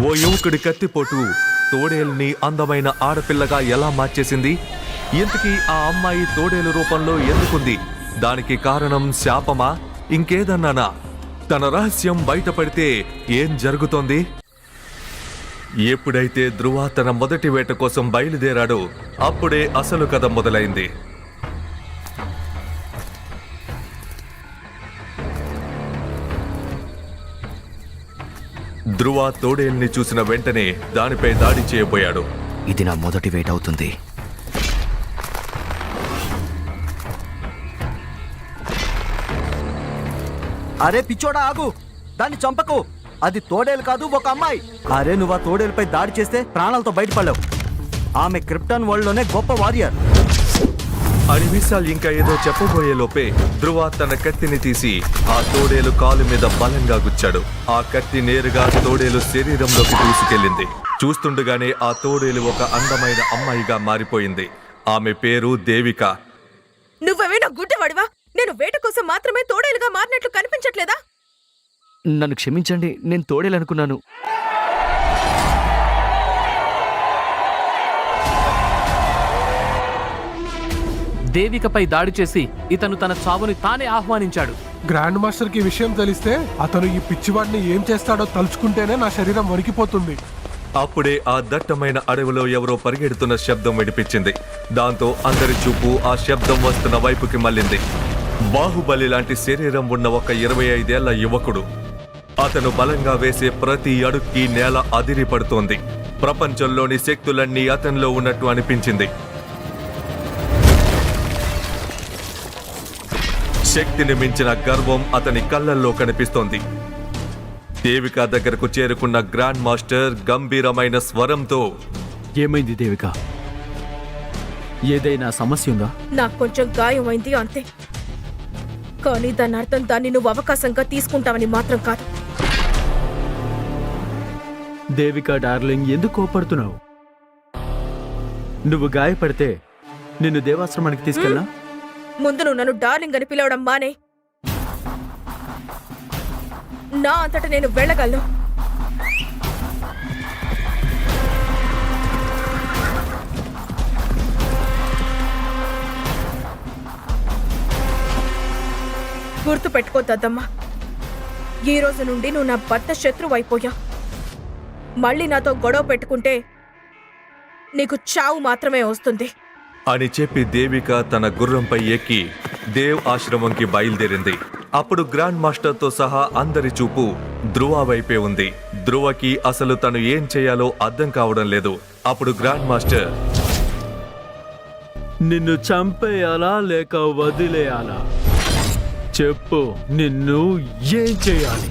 ఓ యువకుడి కత్తిపోటు తోడేలుని అందమైన ఆడపిల్లగా ఎలా మార్చేసింది? ఇంతకీ ఆ అమ్మాయి తోడేలు రూపంలో ఎందుకుంది? దానికి కారణం శాపమా, ఇంకేదన్నానా? తన రహస్యం బయటపడితే ఏం జరుగుతోంది? ఎప్పుడైతే ధ్రువ తన మొదటి వేట కోసం బయలుదేరాడో అప్పుడే అసలు కథ మొదలైంది. ధ్రువ తోడేల్ని చూసిన వెంటనే దానిపై దాడి చేయబోయాడు. ఇది నా మొదటి వేట అవుతుంది. అరే పిచ్చోడా, ఆగు! దాన్ని చంపకు. అది తోడేలు కాదు, ఒక అమ్మాయి. అరే, నువ్వు ఆ తోడేలుపై దాడి చేస్తే ప్రాణాలతో బయటపడలేవు. ఆమె క్రిప్టన్ వరల్డ్ లోనే గొప్ప వారియర్ అని విశాల్ ఇంకా ఏదో చెప్పబోయే లోపే ధ్రువ తన కత్తిని తీసి ఆ తోడేలు కాలు మీద బలంగా గుచ్చాడు. ఆ కత్తి నేరుగా తోడేలు శరీరంలోకి దూసుకెళ్ళింది. చూస్తుండగానే ఆ తోడేలు ఒక అందమైన అమ్మాయిగా మారిపోయింది. ఆమె పేరు దేవిక. నువ్వేమైనా గుడ్డివాడివా? నేను వేట కోసం మాత్రమే తోడేలుగా మారినట్లు కనిపించట్లేదా? నన్ను క్షమించండి, నేను తోడేలనుకున్నాను. దేవికపై దాడి చేసి ఇతను తన చావుని తానే ఆహ్వానించాడు. గ్రాండ్ మాస్టర్ కి విషయం తెలిస్తే అతను ఈ పిచ్చివాడిని ఏం చేస్తాడో తలుచుకుంటేనే నా శరీరం వణికిపోతుంది. అప్పుడే ఆ దట్టమైన అడవిలో ఎవరో పరిగెడుతున్న శబ్దం వినిపించింది. దాంతో అందరి చూపు ఆ శబ్దం వస్తున్న వైపుకి మళ్ళింది. బాహుబలి లాంటి శరీరం ఉన్న ఒక 25 ఏళ్ల యువకుడు. అతను బలంగా వేసే ప్రతి అడుక్కి నేల అదిరి పడుతోంది. ప్రపంచంలోని శక్తులన్నీ అతనిలో ఉన్నట్టు అనిపించింది. శక్తిని మించిన గర్వం అతని కళ్ళల్లో కనిపిస్తోంది. దేవిక దగ్గరకు చేరుకున్న గ్రాండ్ మాస్టర్ గంభీరమైన స్వరంతో, ఏమైంది దేవిక? ఏదైనా సమస్య ఉందా? నాకు కొంచెం గాయమైంది అంతే. కానీ దాని అర్థం దాన్ని నువ్వు అవకాశంగా తీసుకుంటావని మాత్రం కాదు. దేవిక డార్లింగ్, ఎందుకు కోపడుతున్నావు? నువ్వు గాయపడితే నిన్ను దేవాశ్రమానికి తీసుకెళ్ళా? ముందు నువ్వు నన్ను డార్లింగ్ అని పిలవడం మానే. నా అంతటా నేను వెళ్ళగలను. గుర్తు పెట్టుకోద్దమ్మా, ఈ రోజు నుండి నువ్వు నా భర్త శత్రువు అయిపోయా. మళ్ళీ నాతో గొడవ పెట్టుకుంటే నీకు చావు మాత్రమే వస్తుంది అని చెప్పి దేవిక తన గుర్రంపై ఎక్కి దేవ్ ఆశ్రమంకి బయలుదేరింది. అప్పుడు గ్రాండ్ మాస్టర్తో సహా అందరి చూపు ధ్రువ వైపే ఉంది. ధ్రువకి అసలు తను ఏం చేయాలో అర్థం కావడం లేదు. అప్పుడు గ్రాండ్ మాస్టర్, నిన్ను చంపేయాలా లేక వదిలేయాలా? చెప్పు, నిన్ను ఏం చేయాలి?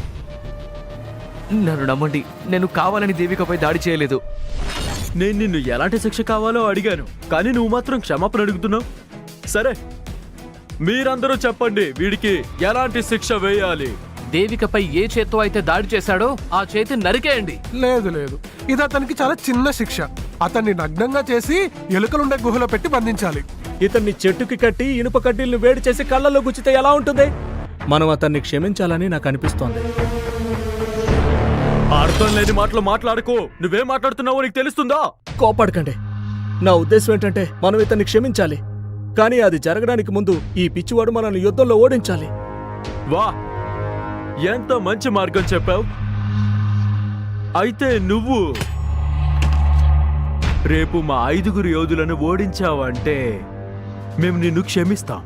నన్ను నమ్మండి, నేను కావాలని దేవికపై దాడి చేయలేదు. నేను నిన్ను ఎలాంటి శిక్ష కావాలో అడిగాను, కానీ నువ్వు మాత్రం క్షమాపణ అడుగుతున్నావు. సరే, మీరందరూ చెప్పండి, వీడికి ఎలాంటి శిక్ష వేయాలి? దేవికపై ఏ చేత్తో అయితే దాడి చేశాడో ఆ చేతి నరికేయండి. లేదు లేదు, ఇది అతనికి చాలా చిన్న శిక్ష. అతన్ని నగ్నంగా చేసి ఎలుకలుండే గుహలో పెట్టి బంధించాలి. ఇతన్ని చెట్టుకి కట్టి ఇనుప కడ్డీలను వేడి చేసి కళ్ళల్లో గుచ్చితే ఎలా ఉంటుంది? మనం అతన్ని క్షమించాలని నాకు అనిపిస్తోంది. అర్థం లేని మాటలు మాట్లాడుకో. నువ్వేం మాట్లాడుతున్నావో నీకు తెలుస్తుందా? కోపడకండి. నా ఉద్దేశం ఏంటంటే మనం ఇతన్ని క్షమించాలి, కానీ అది జరగడానికి ముందు ఈ పిచ్చివాడు మనల్ని యుద్ధంలో ఓడించాలి. వా, ఎంత మంచి మార్గం చెప్పావు. అయితే నువ్వు రేపు మా 5 యోధులను ఓడించావంటే మేము నిన్ను క్షమిస్తాం,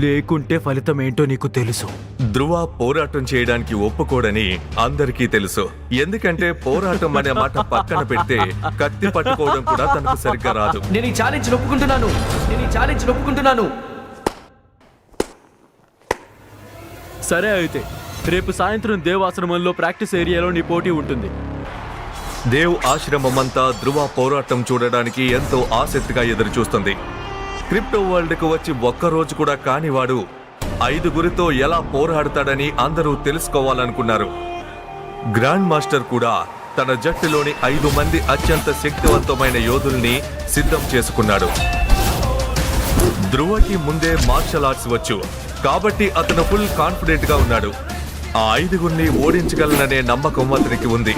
లేకుంటే ఫలితం ఏంటో నీకు తెలుసు. ధ్రువ పోరాటం చేయడానికి ఒప్పుకోడని అందరికీ తెలుసు. ఎందుకంటే పోరాటం అనే మాట పక్కన పెడితే కత్తి పట్టుకోవడం కూడా తనకు సరిగ్గా రాదు. నేను ఈ ఛాలెంజ్ ఒప్పుకుంటున్నాను. సరే, అయితే రేపు సాయంత్రం దేవాశ్రమంలో ప్రాక్టీస్ ఏరియాలో నీ పోటీ ఉంటుంది. దేవ్ ఆశ్రమమంతా ధ్రువ పోరాటం చూడడానికి ఎంతో ఆసక్తిగా ఎదురుచూస్తుంది. క్రిప్టో వరల్డ్కు వచ్చి ఒక్కరోజు కూడా కానివాడు 5 ఎలా పోరాడతాడని అందరూ తెలుసుకోవాలనుకున్నారు. గ్రాండ్ మాస్టర్ కూడా తన జట్టులోని 5 మంది అత్యంత శక్తివంతమైన యోధుల్ని సిద్ధం చేసుకున్నాడు. ధ్రువకి ముందే మార్షల్ ఆర్ట్స్ వచ్చు కాబట్టి అతను ఫుల్ కాన్ఫిడెంట్ గా ఉన్నాడు. ఆ 5 ఓడించగలననే నమ్మకం అతనికి ఉంది.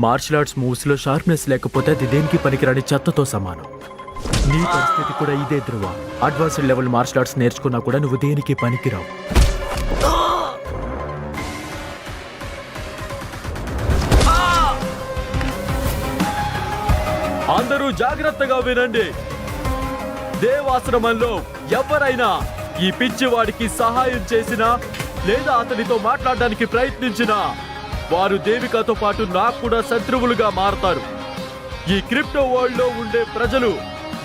మార్షల్ ఆర్ట్స్ మూవ్స్ లో షార్ప్నెస్ లేకపోతే అది దేనికి పనికిరాని చెత్తతో సమానం. నీ పరిస్థితి కూడా ఇదే ధ్రువ. అడ్వాన్స్డ్ లెవెల్ మార్షల్ ఆర్ట్స్ నేర్చుకున్నా కూడా నువ్వు దేనికి పనికిరావు. అందరూ జాగ్రత్తగా వినండి. దేవాశ్రమంలో ఎవరైనా ఈ పిచ్చివాడికి సహాయం చేసినా లేదా అతనితో మాట్లాడడానికి ప్రయత్నించినా వారు దేవికతో పాటు నాకు కూడా శత్రువులుగా మారతారు. ఈ క్రిప్టో వరల్డ్ లో ఉండే ప్రజలు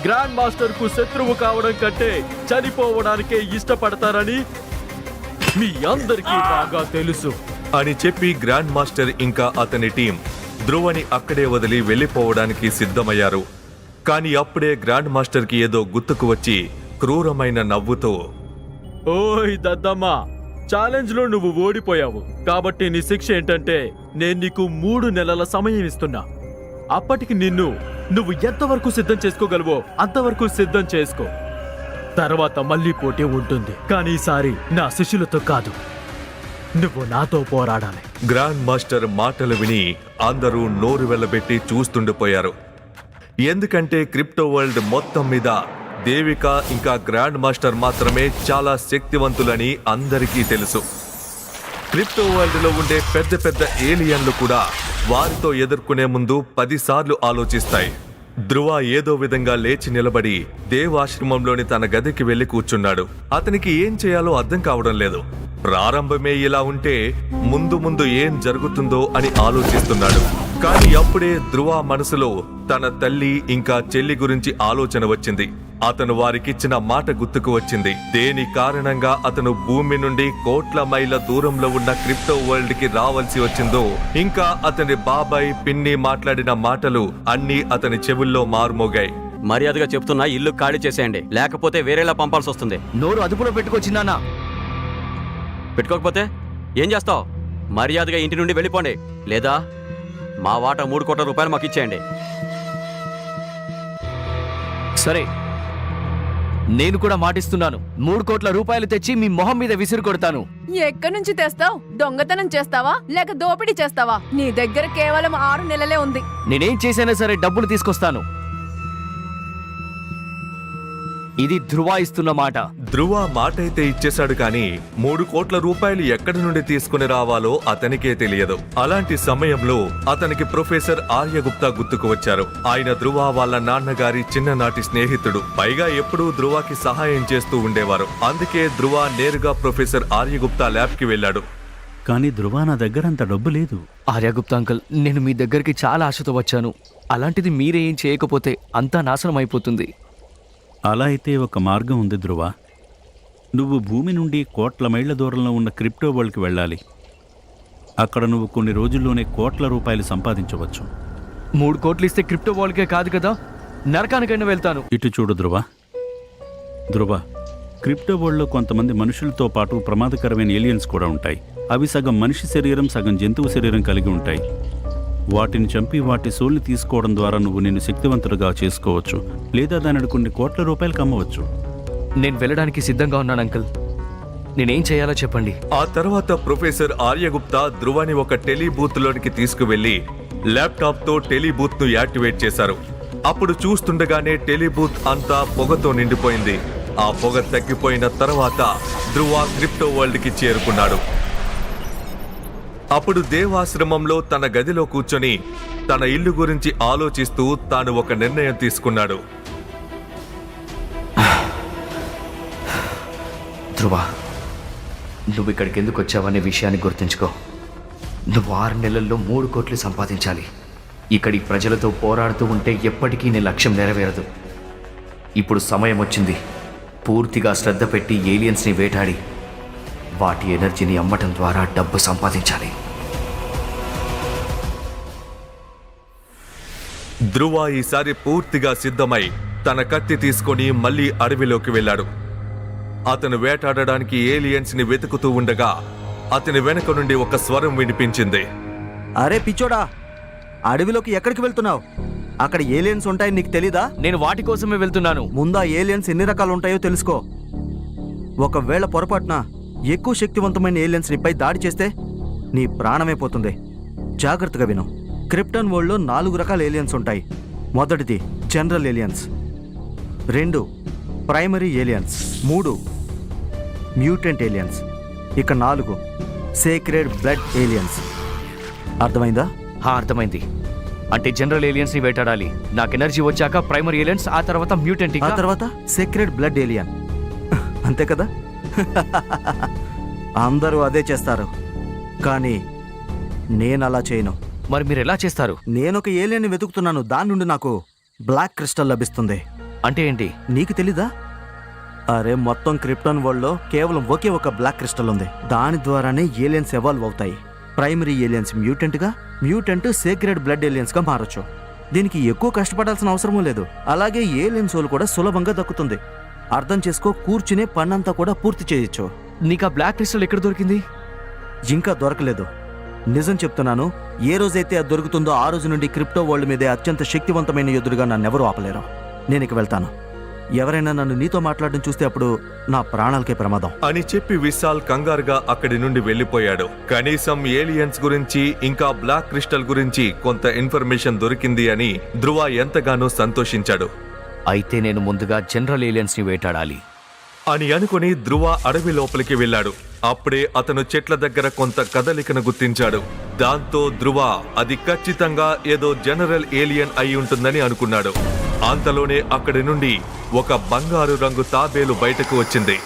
గ్రాండ్ మాస్టర్ కు శత్రువు కావడం కంటే చనిపోవడానికే ఇష్టపడతారని మీ అందరికీ బాగా తెలుసు అని చెప్పి గ్రాండ్ మాస్టర్ ఇంకా అతని టీం ధ్రువని అక్కడే వదిలి వెళ్ళిపోవడానికి సిద్ధమయ్యారు. కానీ అప్పుడే గ్రాండ్ మాస్టర్ కి ఏదో గుర్తుకు వచ్చి క్రూరమైన నవ్వుతో, ఓయ్ దద్దమ్మ, ఛాలెంజ్ లో నువ్వు ఓడిపోయావు కాబట్టి నీ శిక్ష ఏంటంటే నేను నీకు 3 నెలల సమయం ఇస్తున్నా. అప్పటికి నువ్వు ఎంతవరకు సిద్ధం చేసుకోగలవో అంతవరకు సిద్ధం చేసుకో. తర్వాత మళ్ళీ పోటీ ఉంటుంది, కానీ ఈసారి నా శిష్యులతో కాదు, నువ్వు నాతో పోరాడాలి. గ్రాండ్ మాస్టర్ మాటలు విని అందరూ నోరు వెళ్ళబెట్టి చూస్తుండిపోయారు. ఎందుకంటే క్రిప్టో వరల్డ్ మొత్తం మీద దేవిక ఇంకా గ్రాండ్ మాస్టర్ మాత్రమే చాలా శక్తివంతులని అందరికీ తెలుసు. క్రిప్టో వరల్డ్ లో ఉండే పెద్ద పెద్ద ఏలియన్లు కూడా వారితో ఎదుర్కొనే ముందు 10 సార్లు ఆలోచిస్తాయి. ధ్రువ ఏదో విధంగా లేచి నిలబడి దేవాశ్రమంలోని తన గదికి వెళ్లి కూర్చున్నాడు. అతనికి ఏం చేయాలో అర్థం కావడం లేదు. ప్రారంభమే ఇలా ఉంటే ముందు ముందు ఏం జరుగుతుందో అని ఆలోచిస్తున్నాడు. కానీ అప్పుడే ధ్రువ మనసులో తన తల్లి ఇంకా చెల్లి గురించి ఆలోచన వచ్చింది. అతను వారికిచ్చిన మాట గుర్తుకు వచ్చింది. దేని కారణంగా అతను భూమి నుండి కోట్ల మైళ్ళ దూరంలో ఉన్న క్రిప్టో వరల్డ్ కి రావాల్సి వచ్చిందో, ఇంకా అతని బాబాయ్ పిన్ని మాట్లాడిన మాటలు అన్నీ అతని చెవుల్లో మారుమోగాయి. మర్యాదగా చెప్తున్నా, ఇల్లు ఖాళీ చేసేయండి, లేకపోతే వేరేలా పంపాల్సి వస్తుంది. నోరు అదుపులో పెట్టుకొచ్చినానా? పెట్టుకోకపోతే ఏం చేస్తావు? మర్యాదగా ఇంటి నుండి వెళ్ళిపోండి, లేదా మా వాటా 3 కోట్ల రూపాయలు మాకు ఇచ్చేయండి. సరే, నేను కూడా మాటిస్తున్నాను. 3 కోట్ల రూపాయలు తెచ్చి మీ మొహం మీద విసిరు కొడతాను. ఎక్కడి నుంచి తెస్తావు? దొంగతనం చేస్తావా లేక దోపిడీ చేస్తావా? నీ దగ్గర కేవలం 6 నెలలే ఉంది. నేనేం చేసైనా సరే డబ్బులు తీసుకొస్తాను. ఇది ధ్రువ ఇస్తున్న మాట. ధ్రువ మాట అయితే ఇచ్చేశాడు, కానీ 3 కోట్ల రూపాయలు ఎక్కడి నుండి తీసుకుని రావాలో అతనికే తెలియదు. అలాంటి సమయంలో అతనికి ప్రొఫెసర్ ఆర్యగుప్తా గుర్తుకు వచ్చారు. ఆయన ధ్రువ వాళ్ళ నాన్నగారి చిన్ననాటి స్నేహితుడు. పైగా ఎప్పుడూ ధ్రువకి సహాయం చేస్తూ ఉండేవారు. అందుకే ధ్రువ నేరుగా ప్రొఫెసర్ ఆర్యగుప్తా ల్యాబ్ కి వెళ్ళాడు. కానీ ధ్రువ, నా దగ్గర అంత డబ్బు లేదు. ఆర్యగుప్తా అంకుల్, నేను మీ దగ్గరికి చాలా ఆశతో వచ్చాను. అలాంటిది మీరే ఏం చేయకపోతే అంతా నాశనం అయిపోతుంది. అలా అయితే ఒక మార్గం ఉంది ధ్రువ. నువ్వు భూమి నుండి కోట్ల మైళ్ళ దూరంలో ఉన్న క్రిప్టో వరల్డ్కి వెళ్ళాలి. అక్కడ నువ్వు కొన్ని రోజుల్లోనే కోట్ల రూపాయలు సంపాదించవచ్చు. 3 కోట్లు ఇస్తే క్రిప్టో వరల్డ్కే కాదు కదా, నరకానికైనా వెళ్తాను. ఇటు చూడు ధ్రువ. క్రిప్టో వరల్డ్లో కొంతమంది మనుషులతో పాటు ప్రమాదకరమైన ఏలియన్స్ కూడా ఉంటాయి. అవి సగం మనిషి శరీరం, సగం జంతువు శరీరం కలిగి ఉంటాయి. వాటిని చంపి వాటి సోల్ని తీసుకోవడం ద్వారా నువ్వు నిన్ను శక్తివంతుడుగా చేసుకోవచ్చు, లేదా దానిని కొన్ని కోట్ల రూపాయలకు అమ్మవచ్చు. నేను వెళ్ళడానికి సిద్ధంగా ఉన్నాను అంకుల్. నేనేం చేయాలో చెప్పండి. ఆ తర్వాత ప్రొఫెసర్ ఆర్యగుప్తా ధ్రువని ఒక టెలిబూత్ లోనికి తీసుకువెళ్లి ల్యాప్టాప్ తో టెలిబూత్ ను యాక్టివేట్ చేశారు. అప్పుడు చూస్తుండగానే టెలిబూత్ అంతా పొగతో నిండిపోయింది. ఆ పొగ తగ్గిపోయిన తర్వాత ధ్రువ క్రిప్టో వరల్డ్ కి చేరుకున్నాడు. అప్పుడు దేవాశ్రమంలో తన గదిలో కూర్చొని తన ఇల్లు గురించి ఆలోచిస్తూ తాను ఒక నిర్ణయం తీసుకున్నాడు. ధ్రువ, నువ్వు ఇక్కడికి ఎందుకు వచ్చావనే విషయాన్ని గుర్తుంచుకో. నువ్వు 6 నెలల్లో 3 కోట్లు సంపాదించాలి. ఇక్కడి ప్రజలతో పోరాడుతూ ఉంటే ఎప్పటికీ నీ లక్ష్యం నెరవేరదు. ఇప్పుడు సమయం వచ్చింది. పూర్తిగా శ్రద్ధ పెట్టి ఏలియన్స్ని వేటాడి వాటి ఎనర్జీని అమ్మటం ద్వారా డబ్బు సంపాదించాలి. ధ్రువ ఈసారి పూర్తిగా సిద్ధమై తన కత్తి తీసుకొని మళ్లీ అడవిలోకి వెళ్ళాడు. అతను వేటాడడానికి ఏలియన్స్ ని వెతుకుతూ ఉండగా అతని వెనక నుండి ఒక స్వరం వినిపించింది. అరే పిచ్చోడా, అడవిలోకి ఎక్కడికి వెళ్తున్నావు? అక్కడ ఏలియన్స్ ఉంటాయని నీకు తెలీదా? నేను వాటి కోసమే వెళ్తున్నాను. ముందా ఏలియన్స్ ఎన్ని రకాలు ఉంటాయో తెలుసుకో. ఒకవేళ పొరపాటున ఎక్కువ శక్తివంతమైన ఏలియన్స్ నీపై దాడి చేస్తే నీ ప్రాణమే పోతుంది. జాగ్రత్తగా విను. క్రిప్టన్ వరల్డ్లో 4 రకాల ఏలియన్స్ ఉంటాయి. మొదటిది general aliens, 2 primary aliens, 3 mutant aliens, ఇక 4 సేక్రెడ్ బ్లడ్ ఏలియన్స్. అర్థమైందా? అర్థమైంది. అంటే జనరల్ ఏలియన్స్ ని వేటాడాలి. నాకు ఎనర్జీ వచ్చాక ప్రైమరీ ఏలియన్స్, ఆ తర్వాత మ్యూటెంట్, ఆ తర్వాత సేక్రెడ్ బ్లడ్ ఏలియన్. అంతే కదా? అందరూ అదే చేస్తారు, కానీ నేను అలా చేయను. మరి మీరు ఎలా చేస్తారు? నేను ఒక ఏలియన్ని వెతుకుతున్నాను. దాని నుండి నాకు బ్లాక్ క్రిస్టల్ లభిస్తుంది. అంటే ఏంటి? నీకు తెలీదా? అరే, మొత్తం క్రిప్టన్ వరల్డ్లో కేవలం ఒకే ఒక బ్లాక్ క్రిస్టల్ ఉంది. దాని ద్వారానే ఏలియన్స్ ఎవాల్వ్ అవుతాయి. ప్రైమరీ ఏలియన్స్ మ్యూటెంట్గా, మ్యూటెంట్ సేక్రెడ్ బ్లడ్ ఏలియన్స్గా మారచ్చు. దీనికి ఎక్కువ కష్టపడాల్సిన అవసరం లేదు. అలాగే ఏలియన్ సోల్ కూడా సులభంగా దక్కుతుంది. అర్థం చేసుకో, కూర్చునే పన్నంతా కూడా పూర్తి చేయొచ్చు. నీకు ఆ బ్లాక్ క్రిస్టల్ ఎక్కడ దొరికింది? ఇంకా దొరకలేదు. నిజం చెప్తున్నాను, ఏ రోజైతే అది దొరుకుతుందో ఆ రోజు నుండి క్రిప్టో వరల్డ్ మీదే అత్యంత శక్తివంతమైన యోధుడిగా నన్నెవరూ ఆపలేరు. నేను ఇక వెళ్తాను. ఎవరైనా నన్ను నీతో మాట్లాడడం చూస్తే అప్పుడు నా ప్రాణాలకే ప్రమాదం అని చెప్పి విశాల్ కంగారుగా అక్కడి నుండి వెళ్ళిపోయాడు. కనీసం ఏలియన్స్ గురించి ఇంకా బ్లాక్ క్రిస్టల్ గురించి కొంత ఇన్ఫర్మేషన్ దొరికింది అని ధ్రువ ఎంతగానో సంతోషించాడు. అయితే నేను ముందుగా జనరల్ ఏలియన్స్ ని వేటాడాలి అని అనుకుని ధ్రువ అడవి లోపలికి వెళ్ళాడు. అప్పుడే అతను చెట్ల దగ్గర కొంత కదలికను గుర్తించాడు. దాంతో ధ్రువ అది ఖచ్చితంగా ఏదో జనరల్ ఏలియన్ అయి ఉంటుందని అనుకున్నాడు. అంతలోనే అక్కడి నుండి ఒక బంగారు రంగు తాబేలు బయటకు వచ్చింది.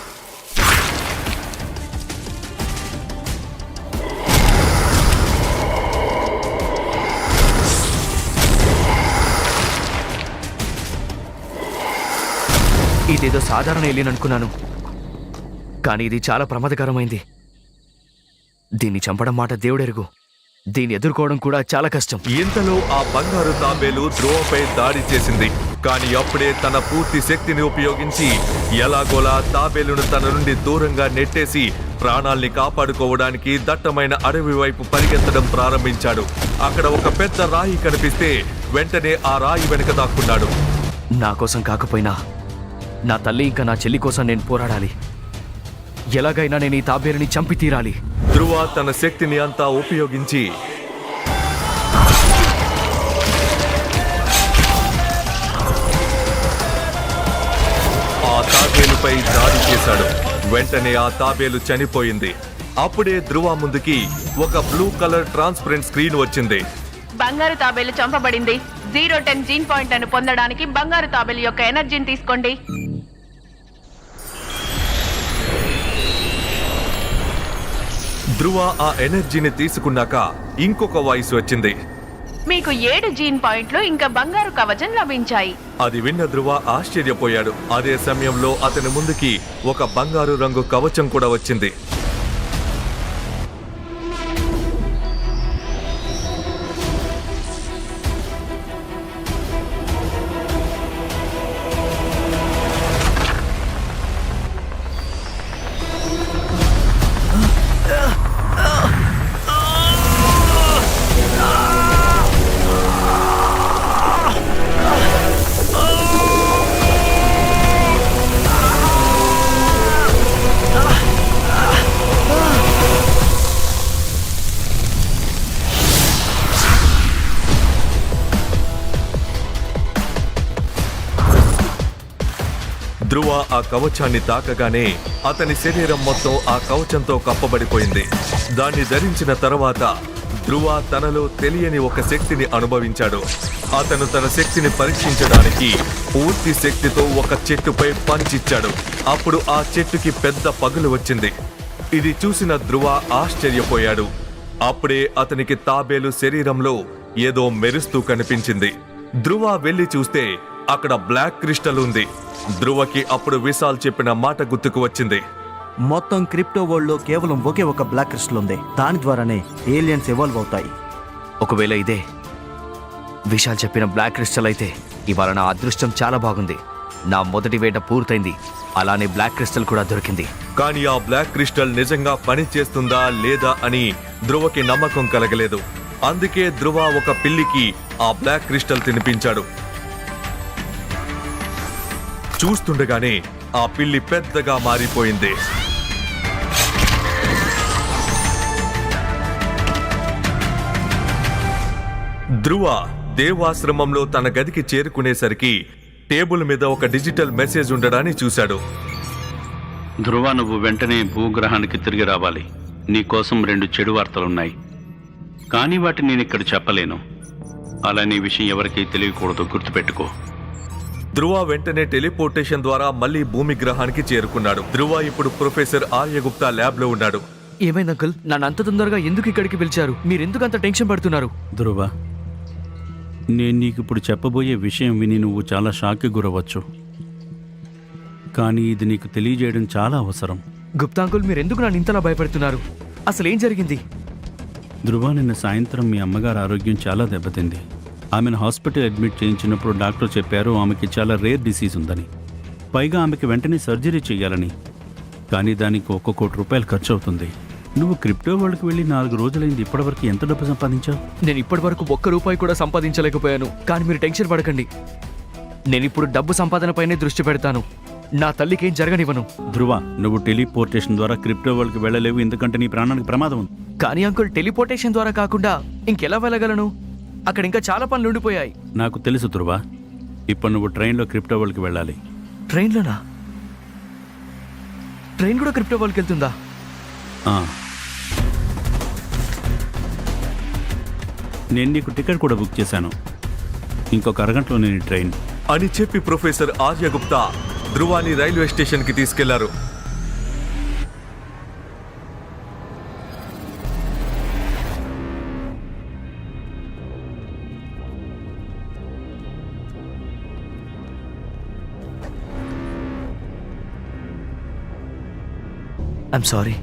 ఇదేదో సాధారణ ఏలియన్ అనుకున్నాను, కానీ ఇది చాలా ప్రమాదకరమైంది. దీన్ని చంపడం మాట దేవుడెరుగు. దీన్ని ఎదుర్కోవడం కూడా చాలా కష్టం. ఇంతలో ఆ బంగారు తాబేలు ధ్రువపై దాడి చేసింది. కానీ అప్పుడే తన పూర్తి శక్తిని ఉపయోగించి ఎలాగోలా తాబేలును తన నుండి దూరంగా నెట్టేసి ప్రాణాల్ని కాపాడుకోవడానికి దట్టమైన అడవి వైపు పరిగెత్తడం ప్రారంభించాడు. అక్కడ ఒక పెద్ద రాయి కనిపిస్తే వెంటనే ఆ రాయి వెనుక దాక్కున్నాడు. నా కోసం కాకపోయినా నా తల్లి ఇంకా నా చెల్లి కోసం నేను పోరాడాలి. ఎలాగైనా నేను ఈ తాబేలుని చంపి తీరాలి. ధ్రువ తన శక్తిని అంతా ఉపయోగించి ఆ తాబేలుపై దాడి చేశాడు. వెంటనే ఆ తాబేలు చనిపోయింది. అప్పుడే ధ్రువ ముందుకి ఒక బ్లూ కలర్ ట్రాన్స్పరెంట్ స్క్రీన్ వచ్చింది. బంగారు తాబేలు చంపబడింది. 010 జీన్ పాయింట్లను పొందడానికి బంగారు తాబేలు యొక్క ఎనర్జీని తీసుకోండి. ధ్రువ ఆ ఎనర్జీని తీసుకున్నాక ఇంకొక వాయిస్ వచ్చింది. మీకు 7 జీన్ పాయింట్లు ఇంకా బంగారు కవచం లభించాయి. అది విన్న ధ్రువ ఆశ్చర్యపోయాడు. అదే సమయంలో అతని ముందుకి ఒక బంగారు రంగు కవచం కూడా వచ్చింది. ధ్రువ ఆ కవచాన్ని తాకగానే అతని శరీరం మొత్తం ఆ కవచంతో కప్పబడిపోయింది. దాన్ని ధరించిన తర్వాత ధ్రువ తనలో తెలియని ఒక శక్తిని అనుభవించాడు. అతను తన శక్తిని పరీక్షించడానికి పూర్తి శక్తితో ఒక చెట్టుపై పంచిచ్చాడు. అప్పుడు ఆ చెట్టుకి పెద్ద పగులు వచ్చింది. ఇది చూసిన ధ్రువ ఆశ్చర్యపోయాడు. అప్పుడే అతనికి తాబేలు శరీరంలో ఏదో మెరుస్తూ కనిపించింది. ధ్రువ వెళ్లి చూస్తే అక్కడ బ్లాక్ క్రిస్టల్ ఉంది. ధ్రువకి అప్పుడు విశాల్ చెప్పిన మాట గుర్తుకు వచ్చింది. మొత్తం క్రిప్టో వరల్డ్లో కేవలం ఒకే ఒక బ్లాక్ క్రిస్టల్ ఉంది. దాని ద్వారానే ఏలియన్స్ ఎవాల్వ్ అవుతాయి. ఒకవేళ ఇదే విశాల్ చెప్పిన బ్లాక్ క్రిస్టల్ అయితే ఇవాళ నా అదృష్టం చాలా బాగుంది. నా మొదటి వేట పూర్తయింది. అలానే బ్లాక్ క్రిస్టల్ కూడా దొరికింది. కానీ ఆ బ్లాక్ క్రిస్టల్ నిజంగా పని చేస్తుందా లేదా అని ధ్రువకి నమ్మకం కలగలేదు. అందుకే ధ్రువ ఒక పిల్లికి ఆ బ్లాక్ క్రిస్టల్ తినిపించాడు. చూస్తుండగానే ఆ పిల్లి పెద్దగా మారిపోయింది. ధ్రువ దేవాశ్రమంలో తన గదికి చేరుకునేసరికి టేబుల్ మీద ఒక డిజిటల్ మెసేజ్ ఉండడాన్ని చూశాడు. ధ్రువ, నువ్వు వెంటనే భూగ్రహానికి తిరిగి రావాలి. నీకోసం 2 చెడు వార్తలున్నాయి, కానీ వాటిని నేను ఇక్కడ చెప్పలేను. అలానే విషయం ఎవరికీ తెలియకూడదు, గుర్తుపెట్టుకో. ధ్రువ వెంటనే టెలిపోర్టేషన్ ద్వారా మళ్ళీ భూమి గ్రహానికి చేరుకున్నాడు. ధ్రువ ఇప్పుడు ప్రొఫెసర్ ఆర్యగుప్తా ల్యాబ్ లో ఉన్నాడు. ఏమైంది అంకుల్? నన్ను అంత తొందరగా ఎందుకు ఇక్కడికి పిలిచారు? మీరెందుకు అంత టెన్షన్ పడుతున్నారు? ధ్రువ, నేను నీకు ఇప్పుడు చెప్పబోయే విషయం విని నువ్వు చాలా షాక్కి గురవచ్చు, కానీ ఇది నీకు తెలియజేయడం చాలా అవసరం. గుప్తా అంకుల్, మీరు ఎందుకు నన్ను ఇంతలా భయపెడుతున్నారు? అసలు ఏం జరిగింది? ధ్రువ, నిన్న సాయంత్రం మీ అమ్మగారు ఆరోగ్యం చాలా దెబ్బతింది. ఆమెను హాస్పిటల్ అడ్మిట్ చేయించినప్పుడు డాక్టర్ చెప్పారు ఆమెకి చాలా రేర్ డిసీజ్ ఉందని, పైగా ఆమెకి వెంటనే సర్జరీ చేయాలని. కానీ దానికి 1 కోటి రూపాయలు ఖర్చు అవుతుంది. నువ్వు క్రిప్టో వరల్డ్కి వెళ్ళి 4 రోజులైంది. ఇప్పటివరకు ఎంత డబ్బు సంపాదించావు? నేను ఇప్పటివరకు 1 రూపాయి కూడా సంపాదించలేకపోయాను. కానీ మీరు టెన్షన్ పడకండి, నేను ఇప్పుడు డబ్బు సంపాదనపైనే దృష్టి పెడతాను. నా తల్లికి ఏం జరగనివ్వను. ధ్రువ, నువ్వు టెలిపోర్టేషన్ ద్వారా క్రిప్టో వరల్డ్కి వెళ్ళలేవు, ఎందుకంటే నీ ప్రాణానికి ప్రమాదం ఉంది. కానీ అంకుల్, టెలిపోర్టేషన్ ద్వారా కాకుండా ఇంకెలా వెళ్ళగలను? అక్కడ ఇంకా చాలా పనులు ఉండిపోయాయి. నాకు తెలుసు ధ్రువ. ఇప్పుడు నువ్వు ట్రైన్లో క్రిప్టో వరల్డ్కి వెళ్ళాలి. ట్రైన్లోనా? ట్రైన్ కూడా క్రిప్టో వరల్డ్కి వెళ్తుందా? ఆ. నేను నీకు టికెట్ కూడా బుక్ చేశాను. ఇంకొక అరగంటలో నేను ఈ ట్రైన్. అని చెప్పి ప్రొఫెసర్ ఆర్యగుప్తా ధ్రువాని రైల్వే స్టేషన్ కి తీసుకెళ్లారు. I'm sorry.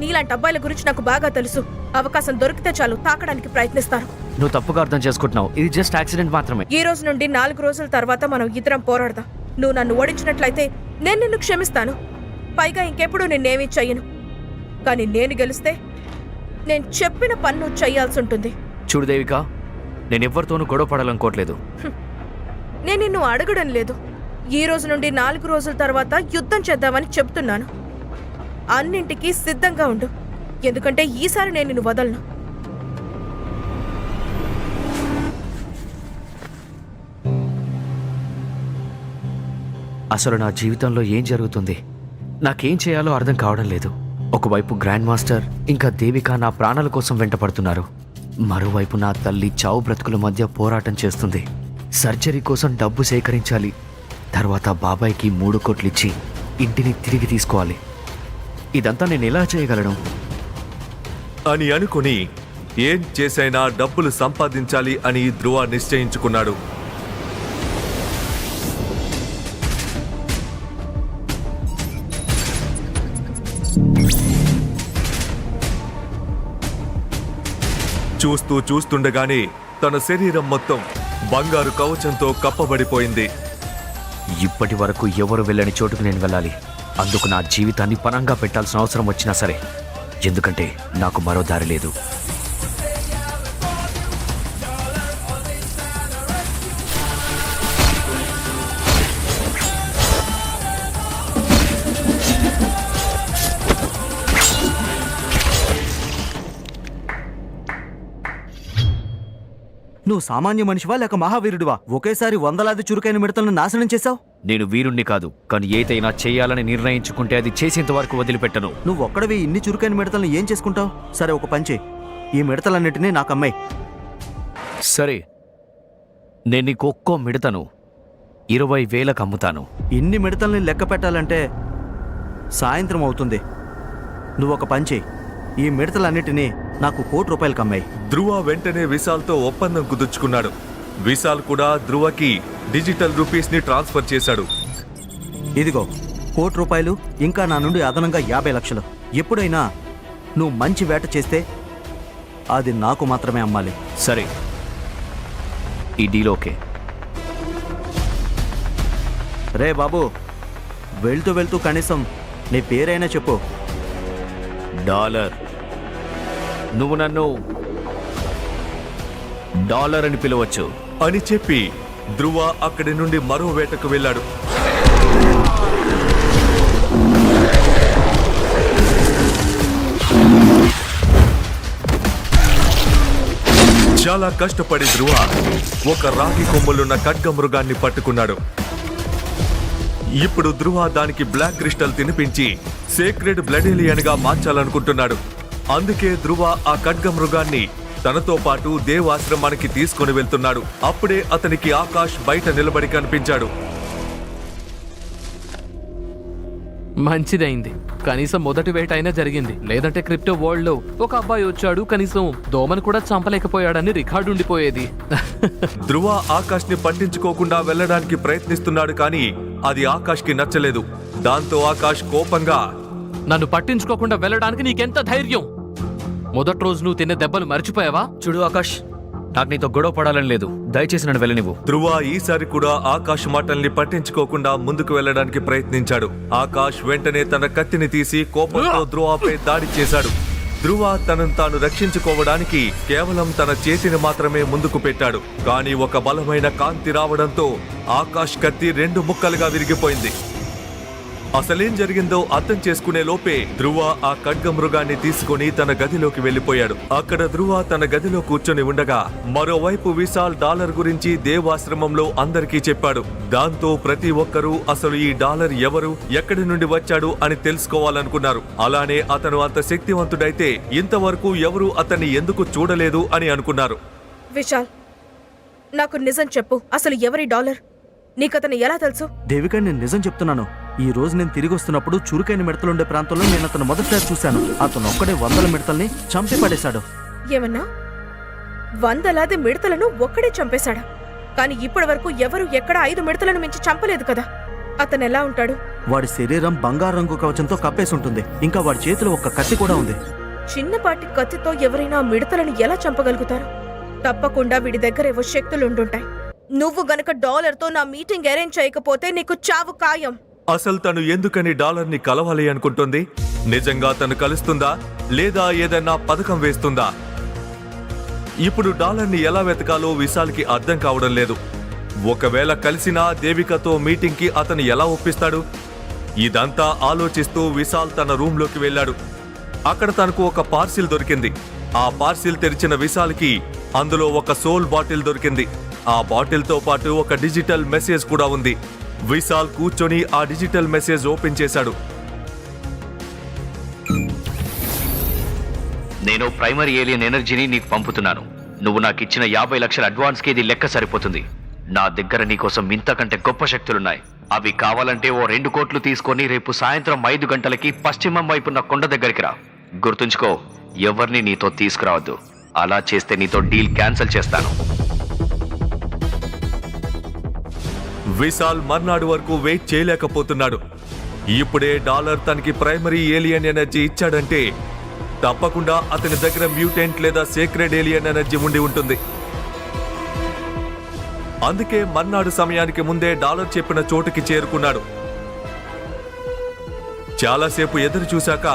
నీలాంటి అబ్బాయిల గురించి నాకు బాగా తెలుసు. అవకాశం దొరికితే చాలు తాకడానికి ప్రయత్నిస్తారు. నువ్వు తప్పుగా అర్థం చేసుకుంటున్నావు. ఇది జస్ట్ యాక్సిడెంట్ మాత్రమే. ఈ రోజు నుండి 4 రోజుల తర్వాత మనం ఇద్దరం పోరాడదాం. నువ్వు నన్ను ఓడించినట్లయితే నేను నిన్ను క్షమిస్తాను. పైగా ఇంకెప్పుడు నిన్నేమీ చెయ్యను. కానీ నేను గెలిస్తే నేను చెప్పిన పని నువ్వు చెయ్యాల్సి ఉంటుంది. చూడు దేవిక, నేను ఎవరితోనూ గొడవ పడాలనుకోవట్లేదు. నేను నిన్ను అడగడం లేదు. ఈ రోజు నుండి 4 రోజుల తర్వాత యుద్ధం చేద్దామని చెప్తున్నాను. అన్నింటికీ సిద్ధంగా ఉండు, ఎందుకంటే ఈసారి నేను నిన్ను వదలను. అసలు నా జీవితంలో ఏం జరుగుతుంది? నాకేం చేయాలో అర్థం కావడం లేదు. ఒకవైపు గ్రాండ్ మాస్టర్ ఇంకా దేవిక నా ప్రాణాల కోసం వెంటపడుతున్నారు. మరోవైపు నా తల్లి చావు బ్రతుకుల మధ్య పోరాటం చేస్తుంది. సర్జరీ కోసం డబ్బు సేకరించాలి. తర్వాత బాబాయ్కి 3 కోట్లు ఇచ్చి ఇంటిని తిరిగి తీసుకోవాలి. ఇదంతా నేను ఎలా చేయగలను? అని అనుకుని ఏం చేసైనా డబ్బులు సంపాదించాలి అని ధ్రువ నిశ్చయించుకున్నాడు. చూస్తుండగానే తన శరీరం మొత్తం బంగారు కవచంతో కప్పబడిపోయింది. ఇప్పటి వరకు ఎవరు వెళ్ళని చోటుకు నేను వెళ్ళాలి. అందుకు నా జీవితాన్ని పణంగా పెట్టాల్సిన అవసరం వచ్చినా సరే, ఎందుకంటే నాకు మరో దారి లేదు. నువ్వు సామాన్య మనిషివా లేక మహావీరుడివా? ఒకేసారి 100లాది చురుకైన మిడతలను నాశనం చేశావు. నేను వీరుణ్ణి కాదు, కానీ ఏదైనా చేయాలని నిర్ణయించుకుంటే అది చేసేంత వరకు వదిలిపెట్టను. నువ్వు ఒక్కడవి ఇన్ని చురుకైన మిడతలను ఏం చేసుకుంటావు? సరే, ఒక పంచే, ఈ మిడతలన్నిటినీ నాకు అమ్మాయి. సరే, నేను నీకు ఒక్కో మిడతను 20,000కు అమ్ముతాను. ఇన్ని మిడతల్ని లెక్క పెట్టాలంటే సాయంత్రం అవుతుంది. నువ్వు ఒక పంచే, ఈ మిడతలన్నిటినీ నాకు 1 కోటి రూపాయలకు అమ్మాయి. ధ్రువ వెంటనే విశాల్తో ఒప్పందం కుదుర్చుకున్నాడు. విశాల్ కూడా ధ్రువకి డిజిటల్ రూపీస్ ని ట్రాన్స్ఫర్ చేశాడు. ఇదిగో 1 కోటి రూపాయలు, ఇంకా నా నుండి అదనంగా 50 లక్షలు. ఎప్పుడైనా నువ్వు మంచి వేట చేస్తే అది నాకు మాత్రమే అమ్మాలి. సరే, ఈ డీల్ ఓకే. రే బాబు, వెళ్తూ వెళ్తూ కనీసం నీ పేరైనా చెప్పు. డాలర్. నువ్వు నన్ను డాలర్ అని పిలవచ్చు. అని చెప్పి ధ్రువ అక్కడి నుండి మరో వేటకు వెళ్ళాడు. చాలా కష్టపడి ధ్రువ ఒక రాగి కొమ్ములున్న ఖడ్గమృగాన్ని పట్టుకున్నాడు. ఇప్పుడు ధ్రువ దానికి బ్లాక్ క్రిస్టల్ తినిపించి సేక్రెడ్ బ్లడ్ ఏలియన్ గా మార్చాలనుకుంటున్నాడు. అందుకే ధ్రువ ఆ ఖడ్గమృగాన్ని తనతో పాటు దేవ్ ఆశ్రమానికి తీసుకుని వెళ్తున్నాడు. అప్పుడే అతనికి ఆకాష్ బయట నిలబడి కనిపించాడు. మంచిదైంది, కనీసం మొదటి వేట అయినా జరిగింది. లేదంటే క్రిప్టో వరల్డ్ లో ఒక అబ్బాయి వచ్చాడు, కనీసం దోమను కూడా చంపలేకపోయాడని రికార్డు ఉండిపోయేది. ధ్రువ ఆకాష్ ని పట్టించుకోకుండా వెళ్ళడానికి ప్రయత్నిస్తున్నాడు, కానీ అది ఆకాష్ కి నచ్చలేదు. దాంతో ఆకాష్ కోపంగా, నన్ను పట్టించుకోకుండా వెళ్ళడానికి నీకెంత ధైర్యం? మొదటి రోజు నువ్వు తిన్న దెబ్బలు మర్చిపోయావా? చూడు ఆకాష్, నాకు నీతో గొడవ పడాలని లేదు. దయచేసి నన్ను వెళ్ళనివ్వు. ధ్రువ ఈసారి కూడా ఆకాష్ మాటల్ని పట్టించుకోకుండా ముందుకు వెళ్ళడానికి ప్రయత్నించాడు. ఆకాష్ వెంటనే తన కత్తిని తీసి కోపంతో ధ్రువపై దాడి చేశాడు. ధ్రువ తనను తాను రక్షించుకోవడానికి కేవలం తన చేతిని మాత్రమే ముందుకు పెట్టాడు. కానీ ఒక బలమైన కాంతి రావడంతో ఆకాష్ కత్తి 2 ముక్కలుగా విరిగిపోయింది. అసలేం జరిగిందో అర్థం చేసుకునే లోపే ధ్రువ ఆ ఖడ్గమృగాన్ని తీసుకుని తన గదిలోకి వెళ్లిపోయాడు. అక్కడ ధ్రువ తన గదిలో కూర్చొని ఉండగా మరోవైపు విశాల్ డాలర్ గురించి దేవాశ్రమంలో అందరికీ చెప్పాడు. దాంతో ప్రతి ఒక్కరూ అసలు ఈ డాలర్ ఎవరు, ఎక్కడి నుండి వచ్చాడు అని తెలుసుకోవాలనుకున్నారు. అలానే అతను అంత శక్తివంతుడైతే ఇంతవరకు ఎవరూ అతన్ని ఎందుకు చూడలేదు అని అనుకున్నారు. విశాల్, నాకు నిజం చెప్పు, అసలు ఎవరి డాలర్? నీకతను ఎలా తెలుసు? దేవిక, నేను నిజం చెప్తున్నాను. ఈ రోజు నేను తిరిగి వస్తున్నప్పుడు చురుకైన మిడతలుండే ప్రాంతంలో నేను అతను మొదటిసారి చూశాను. అతను ఒక్కడే 100 మిడతల్ని చంపి పడేశాడు. ఏమన్నా? 100 మిడతలను ఒక్కడే చంపేశాడా? కానీ ఇప్పటి వరకు ఎవరు ఎక్కడ 5 మిడతలను మించి చంపలేదు కదా. అతను ఎలా ఉంటాడు? వాడి శరీరం బంగారు రంగు కవచంతో కప్పేసి ఉంటుంది. ఇంకా వాడి చేతిలో ఒక కత్తి కూడా ఉంది. చిన్నపాటి కత్తితో ఎవరైనా మిడతలను ఎలా చంపగలుగుతారు? తప్పకుండా వీడి దగ్గర ఏవో శక్తులుండుంటాయి. నువ్వు గనక డాలర్తో నా మీటింగ్ అరేంజ్ చేయకపోతే నీకు చావు ఖాయం. అసలు తను ఎందుకని డాలర్ ని కలవాలి అనుకుంటుంది? నిజంగా తను కలుస్తుందా, లేదా ఏదైనా పథకం వేస్తుందా? ఇప్పుడు డాలర్ ని ఎలా వెతకాలో విశాల్కి అర్థం కావడం లేదు. ఒకవేళ కలిసినా దేవికతో మీటింగ్ కి అతను ఎలా ఒప్పిస్తాడు? ఇదంతా ఆలోచిస్తూ విశాల్ తన రూమ్ లోకి వెళ్ళాడు. అక్కడ తనకు ఒక పార్సిల్ దొరికింది. ఆ పార్సిల్ తెరిచిన విశాల్కి అందులో ఒక సోల్ బాటిల్ దొరికింది. ఆ బాటిల్ తో పాటు ఒక డిజిటల్ మెసేజ్ కూడా ఉంది. విశాల్ కూర్చొని ఆ డిజిటల్ మెసేజ్ ఓపెన్ చేశాడు. నేను ప్రైమరీ ఏలియన్ ఎనర్జీని నీకు పంపుతున్నాను. నువ్వు నాకు ఇచ్చిన 50 లక్షల అడ్వాన్స్ కి ఇది లెక్క సరిపోతుంది. నా దగ్గర నీకోసం ఇంతకంటే గొప్ప శక్తులున్నాయి. అవి కావాలంటే ఓ 2 కోట్లు తీసుకొని రేపు సాయంత్రం 5 గంటలకి పశ్చిమం వైపున్న కొండ దగ్గరికి రా. గుర్తుంచుకో, ఎవరిని నీతో తీసుకురావద్దు. అలా చేస్తే నీతో డీల్ క్యాన్సిల్ చేస్తాను. విశాల్ మర్నాడు వరకు వెయిట్ చేయలేకపోతున్నాడు. ఇప్పుడే డాలర్ తనకి ప్రైమరీ ఏలియన్ ఎనర్జీ ఇచ్చాడంటే తప్పకుండా అతని దగ్గర మ్యూటెంట్ లేదా సేక్రెడ్ ఏలియన్ ఎనర్జీ ఉండి ఉంటుంది. అందుకే మర్నాడు సమయానికి ముందే డాలర్ చెప్పిన చోటుకి చేరుకున్నాడు. చాలాసేపు ఎదురు చూశాక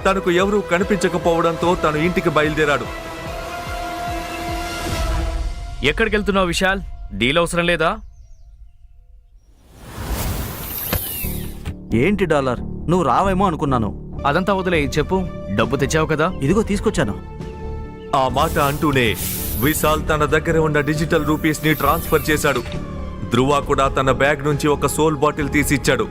తనకు ఎవరూ కనిపించకపోవడంతో తను ఇంటికి బయలుదేరాడు. ఎక్కడికి వెళ్తున్నావు విశాల్? డీల్ అవసరం లేదా? ఏంటి డాలర్? నువ్వు రావేమో అనుకున్నాను. అదంతా వదిలే, చెప్పు. డబ్బు తెచ్చావు కదా? ఇదిగో తీసుకొచ్చాను. ఆ మాట అంటూనే విశాల్ తన దగ్గర ఉన్న డిజిటల్ రూపీస్ ని ట్రాన్స్ఫర్ చేశాడు. ధ్రువ కూడా తన బ్యాగ్ నుంచి ఒక సోల్ బాటిల్ తీసిచ్చాడు.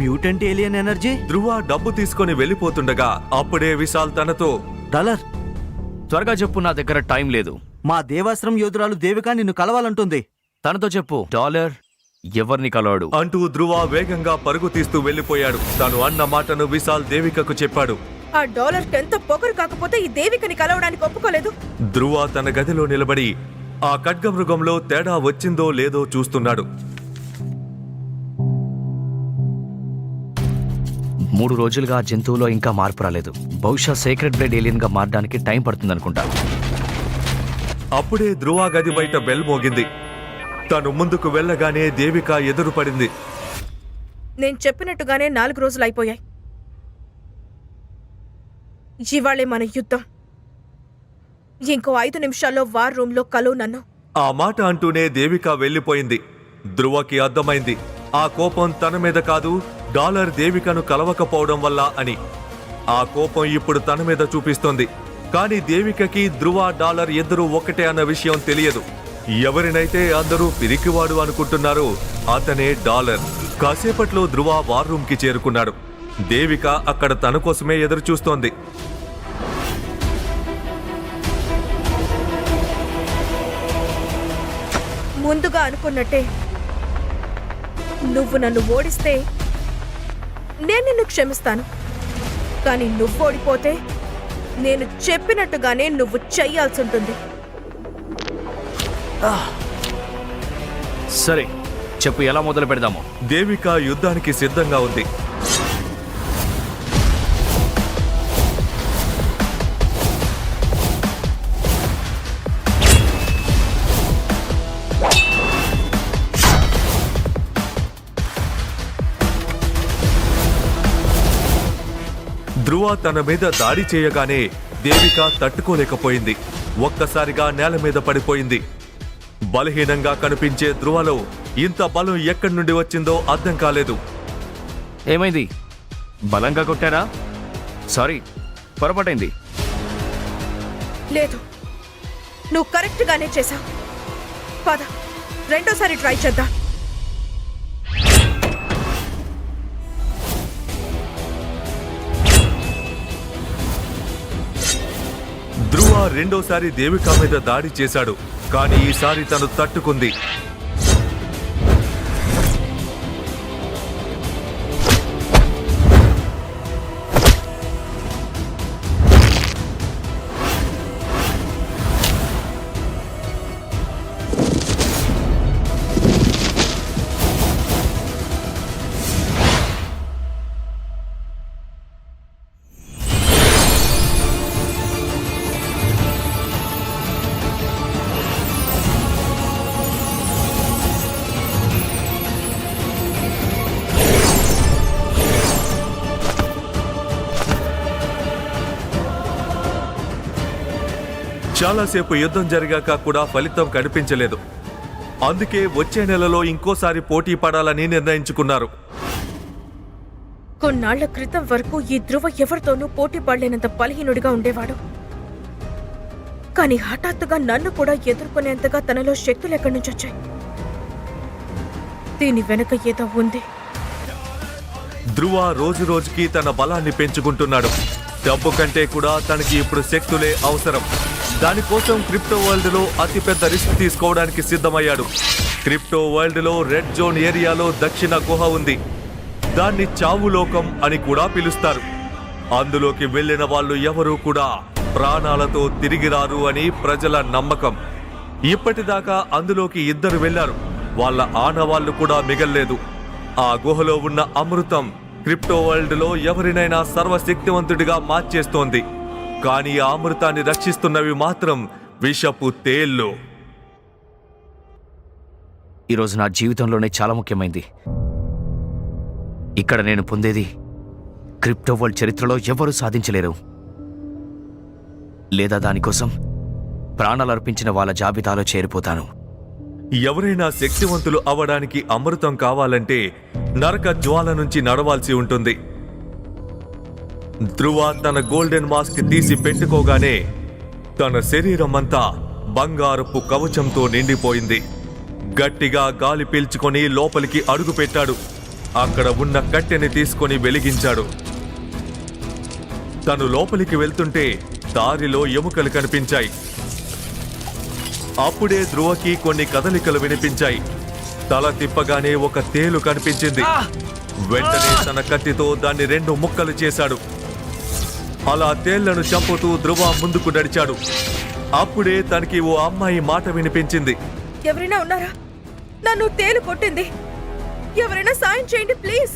Mutant alien energy? ధ్రువ డబ్బు తీసుకొని వెళ్ళిపోతుండగా అప్పుడే విశాల్ తనతో, డాలర్ త్వరగా చెప్పు, నా దగ్గర టైం లేదు. మా దేవాశ్రం యోధురాలు దేవిక నిన్ను కలవాలంటుంది. తనతో చెప్పు. డాలర్ ఎవరిని కలవాడు అంటూ ధ్రువ వేగంగా పరుగు తీస్తూ వెళ్లిపోయాడు. తను అన్న మాటను విశాల్ దేవికకు చెప్పాడు. ఆ డాలర్కి ఎంత పొగరు కాకపోతే ఈ దేవికని కలవడానికి ఒప్పుకోలేదు. ధ్రువ తన గదిలో నిలబడి ఆ ఖడ్గమృగంలో తేడా వచ్చిందో లేదో చూస్తున్నాడు. 3 రోజులుగా ఆ జంతువులో ఇంకా మార్పు రాలేదు. బహుశా సేక్రెడ్ బ్లడ్ ఏలియన్ గా మారడానికి టైం పడుతుందనుకుంటా. అప్పుడే ధ్రువ గది బయట బెల్ మోగింది. తను ముందుకు వెళ్ళగానే దేవిక ఎదురుపడింది. నేను చెప్పినట్టుగానే 4 రోజులు అయిపోయాయి. ఇవాళే మన యుద్ధం. ఇంకో 5 నిమిషాల్లో వార్ రూమ్లో కలువు నన్ను. ఆ మాట అంటూనే దేవిక వెళ్ళిపోయింది. ధ్రువకి అర్థమైంది ఆ కోపం తన మీద కాదు, డాలర్ దేవికను కలవకపోవడం వల్ల అని. ఆ కోపం ఇప్పుడు తన మీద చూపిస్తోంది. కానీ దేవికకి ధ్రువ, డాలర్ ఇద్దరూ ఒక్కటే అన్న విషయం తెలియదు. ఎవరినైతే అందరూ పిరికివాడు అనుకుంటున్నారో అతనే డాలర్. కాసేపట్లో ధ్రువ వార్ రూమ్ కి చేరుకున్నాడు. దేవిక అక్కడ తన కోసమే ఎదురు చూస్తోంది. ముందుగా అనుకున్నట్టే నువ్వు నన్ను ఓడిస్తే నేను నిన్ను క్షమిస్తాను. కానీ నువ్వు ఓడిపోతే నేను చెప్పినట్టుగానే నువ్వు చెయ్యాల్సి ఉంటుంది. సరే చెప్పు, ఎలా మొదలు పెడదాము? దేవిక యుద్ధానికి సిద్ధంగా ఉంది. ధ్రువ తన మీద దాడి చేయగానే దేవిక తట్టుకోలేకపోయింది. ఒక్కసారిగా నేల మీద పడిపోయింది. బలహీనంగా కనిపించే ధ్రువలో ఇంత బలం ఎక్కడి నుండి వచ్చిందో అర్థం కాలేదు. ఏమైంది? బలంగా కొట్టారా? సారీ, పొరపాటైంది. లేదు, నువ్వు కరెక్ట్గానే చేశావు. పద, రెండోసారి ట్రై చేద్దాం. ధ్రువ రెండోసారి దేవిక మీద దాడి చేశాడు. కానీ ఈసారి తను తట్టుకుంది. చాలాసేపు యుద్ధం జరిగాక కూడా ఫలితం కనిపించలేదు. అందుకే వచ్చే నెలలో ఇంకోసారి పోటీ పడాలని నిర్ణయించుకున్నారు. కొన్నాళ్ల క్రితం వరకు ఈ ధ్రువ ఎవరితోనూ పోటీ పడలేనంత బలహీనుడిగా ఉండేవాడు. కానీ హఠాత్తుగా నన్ను కూడా ఎదుర్కొనేంతగా తనలో శక్తులు ఎక్కడి నుంచి వచ్చాయి? దీని వెనక ఏదో ఉంది. ధ్రువ రోజు రోజుకి తన బలాన్ని పెంచుకుంటున్నాడు. డబ్బు కంటే కూడా తనకి ఇప్పుడు శక్తులే అవసరం. దానికోసం క్రిప్టో వరల్డ్ లో అతిపెద్ద రిస్క్ తీసుకోవడానికి సిద్ధమయ్యాడు. క్రిప్టో వరల్డ్ లో రెడ్ జోన్ ఏరియాలో దక్షిణ గుహ ఉంది. దాన్ని చావు లోకం అని కూడా పిలుస్తారు. అందులోకి వెళ్లిన వాళ్ళు ఎవరూ కూడా ప్రాణాలతో తిరిగి రారు అని ప్రజల నమ్మకం. ఇప్పటిదాకా అందులోకి 2 వెళ్లారు. వాళ్ళ ఆనవాళ్లు కూడా మిగల్లేదు. ఆ గుహలో ఉన్న అమృతం క్రిప్టో వరల్డ్ లో ఎవరినైనా సర్వశక్తివంతుడిగా మార్చేస్తోంది. కానీ ఆ అమృతాన్ని రక్షిస్తున్నవి మాత్రం విషపు తేళ్లు. ఈరోజు నా జీవితంలోనే చాలా ముఖ్యమైంది. ఇక్కడ నేను పొందేది క్రిప్టో వరల్డ్ చరిత్రలో ఎవరూ సాధించలేరు. లేదా దానికోసం ప్రాణాలు అర్పించిన వాళ్ళ జాబితాలో చేరిపోతాను. ఎవరైనా శక్తివంతులు అవ్వడానికి అమృతం కావాలంటే నరక జ్వాల నుంచి నడవాల్సి ఉంటుంది. ధ్రువ తన గోల్డెన్ మాస్క్ తీసి పెట్టుకోగానే తన శరీరం అంతా బంగారపు కవచంతో నిండిపోయింది. గట్టిగా గాలి పీల్చుకొని లోపలికి అడుగు పెట్టాడు. అక్కడ ఉన్న కట్టెని తీసుకొని వెలిగించాడు. తను లోపలికి వెళ్తుంటే దారిలో ఎముకలు కనిపించాయి. అప్పుడే ధ్రువకి కొన్ని కదలికలు వినిపించాయి. తల తిప్పగానే ఒక తేలు కనిపించింది. వెంటనే తన కత్తితో దాన్ని 2 ముక్కలు చేశాడు. అలా తేళ్లను చంపుతూ ధ్రువ ముందుకు నడిచాడు. అప్పుడే తనకి ఓ అమ్మాయి మాట వినిపించింది. ఎవరైనా ఉన్నారా? నన్ను తేలు కొట్టింది. ఎవరైనా సాయం చేయండి ప్లీజ్.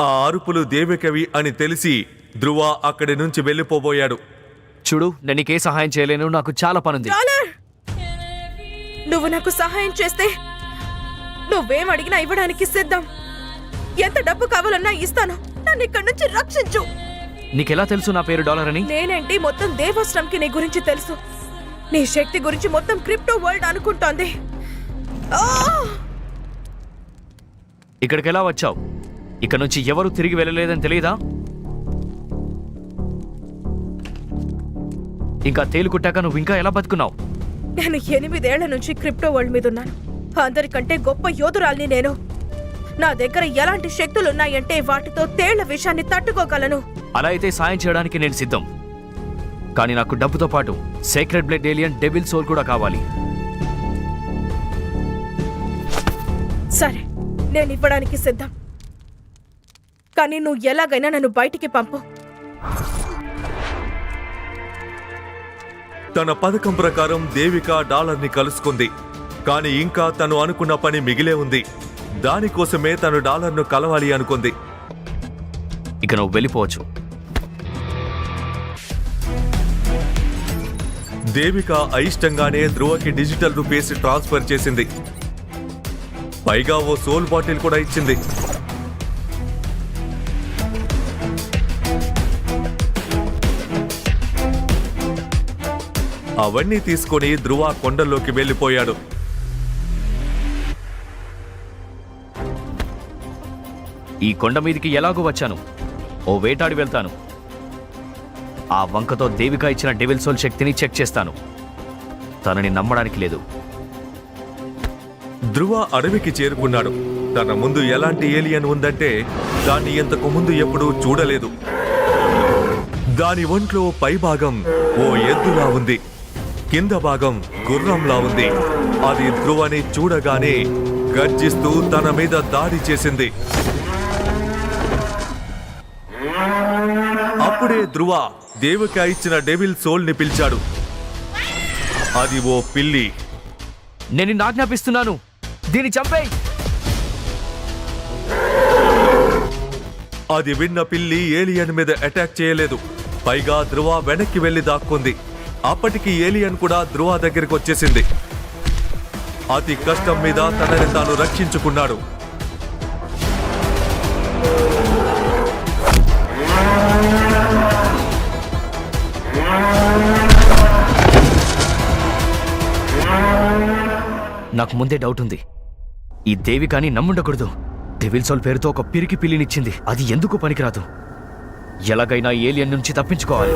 ఆ అరుపులు దేవికవి అని తెలిసి ధ్రువ అక్కడి నుంచి వెళ్ళిపోబోయాడు. చూడు, నేను నీకే సహాయం చేయలేను, నాకు చాలా పనుంది. డాలర్, నువ్వు నాకు సహాయం చేస్తే నువ్వేం అడిగినా ఇవ్వడానికి సిద్ధం. ఎంత డబ్బు కావాలన్నా ఇస్తాను. నన్ను ఇక్కడి నుంచి రక్షించు. నీకెలా తెలుసు నా పేరు డాలర్ అని? నేనేంటి, మొత్తం దేవాశ్రమ్కి నీ గురించి తెలుసు. నీ శక్తి గురించి మొత్తం క్రిప్టో వరల్డ్ అనుకుంటోంది. ఆ! ఇక్కడికి ఎలా వచ్చావు? ఇక్కడ నుంచి ఎవరు తిరిగి వెళ్ళలేదని తెలియదా? ఇంకా తేలుకుట్టాక నువ్వు ఇంకా ఎలా బతుకున్నావు? నేను 8 ఏళ్ల నుంచి క్రిప్టో వరల్డ్ మీద ఉన్నాను. అందరికంటే గొప్ప యోధురాల్ని నేను. నా దగ్గర ఎలాంటి శక్తులున్నాయంటే వాటితో తేళ్ల విషయాన్ని తట్టుకోగలను. అలా అయితే సాయం చేయడానికి నేను సిద్ధం. కానీ నాకు డబ్బుతో పాటు sacred blood alien devil soul కూడా కావాలి. సరే, నేను ఇవ్వడానికి సిద్ధం. కానీ నువ్వు ఎలాగైనా నన్ను బయటికి పంపు. తన పథకం ప్రకారం దేవిక డాలర్ని కలుసుకుంది. కానీ ఇంకా తను అనుకున్న పని మిగిలే ఉంది. దానికోసమే తను డాలర్ను కలవాలి అనుకుంది. ఇక నువ్వు వెళ్ళిపోవచ్చు. దేవిక అయిష్టంగానే ధ్రువకి డిజిటల్ రూపీస్ ట్రాన్స్ఫర్ చేసింది. పైగా ఓ సోల్ బాటిల్ కూడా ఇచ్చింది. అవన్నీ తీసుకొని ధ్రువ కొండల్లోకి వెళ్ళిపోయాడు. ఈ కొండ మీదికి ఎలాగో వచ్చాను. ఓ వేటాడి వెళ్తాను. ఆ వంకతో దేవిక ఇచ్చిన డెవిల్ సోల్ శక్తిని చెక్ చేస్తాను. తనని నమ్మడానికి లేదు. ధ్రువ అడవికి చేరుకున్నాడు. తన ముందు ఎలాంటి ఏలియన్ ఉందంటే దాన్ని ఇంతకు ముందు ఎప్పుడూ చూడలేదు. దాని ఒంట్లో పై భాగం ఓ ఎద్దులా ఉంది, కింద భాగం గుర్రంలా ఉంది. అది ధ్రువని చూడగానే గర్జిస్తూ తన మీద దాడి చేసింది. అప్పుడే ధ్రువ దేవిక ఇచ్చిన డెవిల్ సోల్ ని పిలిచాడు. అది ఓ పిల్లి. నేను నిన్ను ఆజ్ఞాపిస్తున్నాను, దీన్ని చంపేయ్. అది విన్న పిల్లి ఏలియన్ మీద అటాక్ చేయలేదు. పైగా ధ్రువ వెనక్కి వెళ్లి దాక్కుంది. అప్పటికి ఏలియన్ కూడా ధ్రువ దగ్గరికి వచ్చేసింది. అతి కష్టం మీద తనని తాను రక్షించుకున్నాడు. నాకు ముందే డౌట్ ఉంది. ఈ దేవికాని నమ్ముండకూడదు. డెవిల్ సోల్ పేరుతో ఒక పిరికి పిల్లినిచ్చింది. అది ఎందుకు పనికిరాదు. ఎలాగైనా ఏలియన్ నుంచి తప్పించుకోవాలి.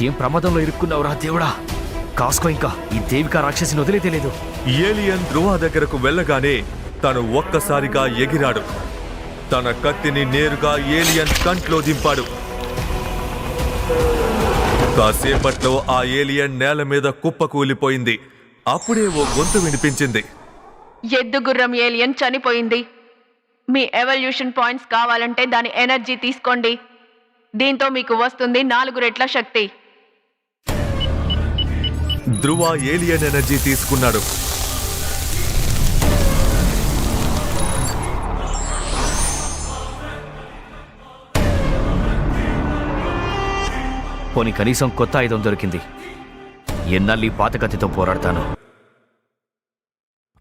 ఏం ప్రమాదంలో ఇరుక్కున్నావురా దేవుడా. కాసుకో, ఇంకా ఈ దేవిక రాక్షసిని వదిలేదే లేదు. ఏలియన్ ధ్రువ దగ్గరకు వెళ్ళగానే తను ఒక్కసారిగా ఎగిరాడు. తన కత్తిని నేరుగా ఏలియన్ కంట్లో దింపాడు. కాసేపట్లో ఆ ఏలియన్ నేల మీద కుప్పకూలిపోయింది. అప్పుడే ఓ గొంతు వినిపించింది. ఎద్దుగుర్రం ఏలియన్ చనిపోయింది. మీ ఎవల్యూషన్ పాయింట్స్ కావాలంటే దాని ఎనర్జీ తీసుకోండి. దీంతో మీకు వస్తుంది 4 రెట్ల శక్తి. ధ్రువ ఏలియన్ ఎనర్జీ తీసుకున్నాడు. పోనీ కనీసం కొత్త ఆయుధం దొరికింది. ఎన్నాళ్ళు ఈ పాత కత్తితో పోరాడతాను.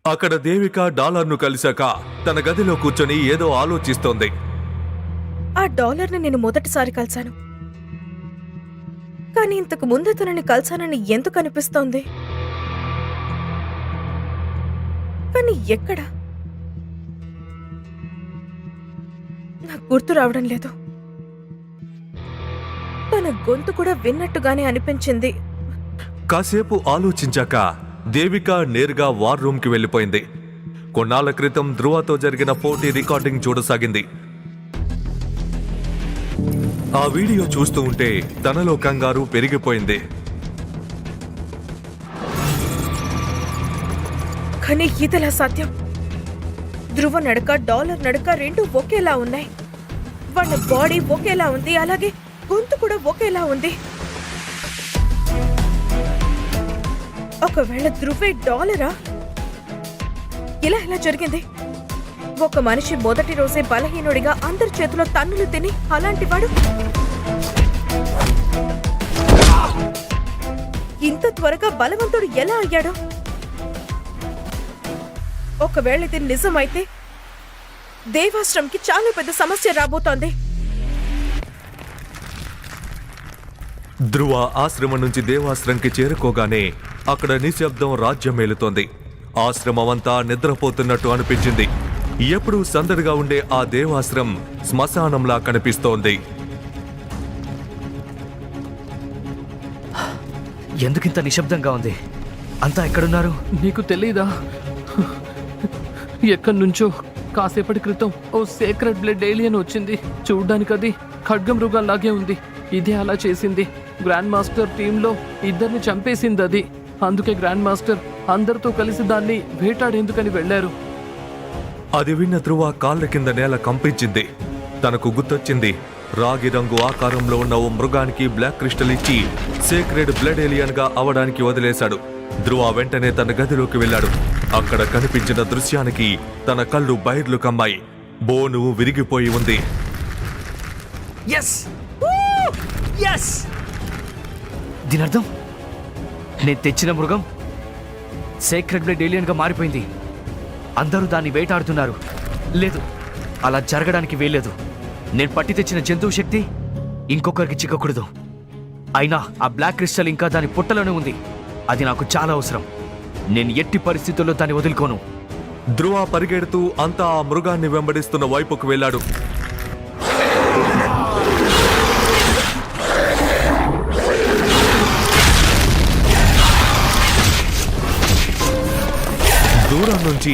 అక్కడ దేవిక డాలర్ను కలిశాక తన గదిలో కూర్చొని ఏదో ఆలోచిస్తోంది. ఆ డాలర్ని నేను మొదటిసారి కలిశాను. కానీ ఇంతకు ముందే తనని కలిశానని ఎందుకు అనిపిస్తోంది? కానీ ఎక్కడ? నాకు గుర్తు రావడం లేదు. తన గొంతు కూడా విన్నట్టుగానే అనిపించింది. కాసేపు ఆలోచించాక దేవిక నేరుగా వార్ రూమ్ కి వెళ్ళిపోయింది. కొన్నాళ్ల క్రితం ధ్రువతో జరిగిన పోటీ రికార్డింగ్ చూడసాగింది. ఆ వీడియో చూస్తూ ఉంటే తనలో కంగారు పెరిగిపోయింది. కానీ ఇదెలా సాధ్యం? ధ్రువ నడక, డాలర్ నడక రెండు ఒకేలా ఉన్నాయి. వాళ్ళ బాడీ ఒకేలా ఉంది, అలాగే గొంతు కూడా ఒకేలా ఉంది. ఒకవేళ ధ్రువే డాలరా? ఇలా ఎలా జరిగింది? ఒక మనిషి మొదటి రోజే బలహీనుడిగా అందరి చేతిలో తన్నులు తిని అలాంటి వాడు ఇంత త్వరగా బలవంతుడు ఎలా అయ్యాడు? ఒకవేళ ఇది నిజమైతే దేవాశ్రమంకి చాలా పెద్ద సమస్య రాబోతోంది. ధ్రువ ఆశ్రమం నుంచి దేవాశ్రమంకి చేరుకోగానే అక్కడ నిశ్శబ్దం రాజ్యమేలుతోంది. ఆశ్రమమంతా నిద్రపోతున్నట్టు అనిపించింది. ఎప్పుడూ సందడిగా ఉండే ఆ దేవాశ్రమం శ్మశానంలా కనిపిస్తోంది. ఎందుకింత నిశ్శబ్దంగా ఉంది? అంతా ఎక్కడున్నారు? నీకు తెలీదా? ఎక్కడి నుంచో కాసేపటి క్రితం ఓ సేక్రెడ్ బ్లడ్ ఏలియన్ వచ్చింది. చూడ్డానికి అది ఖడ్గమృగాల్లాగే ఉంది. ఇదే అలా చేసింది. గ్రాండ్ మాస్టర్ టీంలో ఇద్దరిని చంపేసింది అది. అందుకే గ్రాండ్ మాస్టర్ అందరితో కలిసి దాన్ని వేటాడేందుకని వెళ్లారు. అది విన్న ధ్రువ కాళ్ళ కింద నేల కంపించింది. తనకు గుర్తొచ్చింది, రాగి రంగు ఆకారంలో ఉన్న ఓ మృగానికి బ్లాక్ క్రిస్టల్ ఇచ్చి సేక్రెడ్ బ్లడ్ ఏలియన్ గా అవడానికి వదిలేశాడు. ధ్రువ వెంటనే తన గదిలోకి వెళ్ళాడు. అక్కడ కనిపించిన దృశ్యానికి తన కళ్ళు బైర్లు కమ్మాయి. బోను విరిగిపోయి ఉంది. దీని అర్థం నేను తెచ్చిన మృగం సేక్రెడ్ బ్లడ్ ఏలియన్ గా మారిపోయింది. అందరూ దాన్ని వేటాడుతున్నారు. లేదు, అలా జరగడానికి వీల్లేదు. నేను పట్టి తెచ్చిన జంతువు శక్తి ఇంకొకరికి చిక్కకూడదు. అయినా ఆ బ్లాక్ క్రిస్టల్ ఇంకా దాని పుట్టలోనే ఉంది. అది నాకు చాలా అవసరం. నేను ఎట్టి పరిస్థితుల్లో దాన్ని వదులుకోను. ధ్రువ పరిగెడుతూ అంతా ఆ మృగాన్ని వెంబడిస్తున్న వైపుకు వెళ్ళాడు. దూరం నుంచి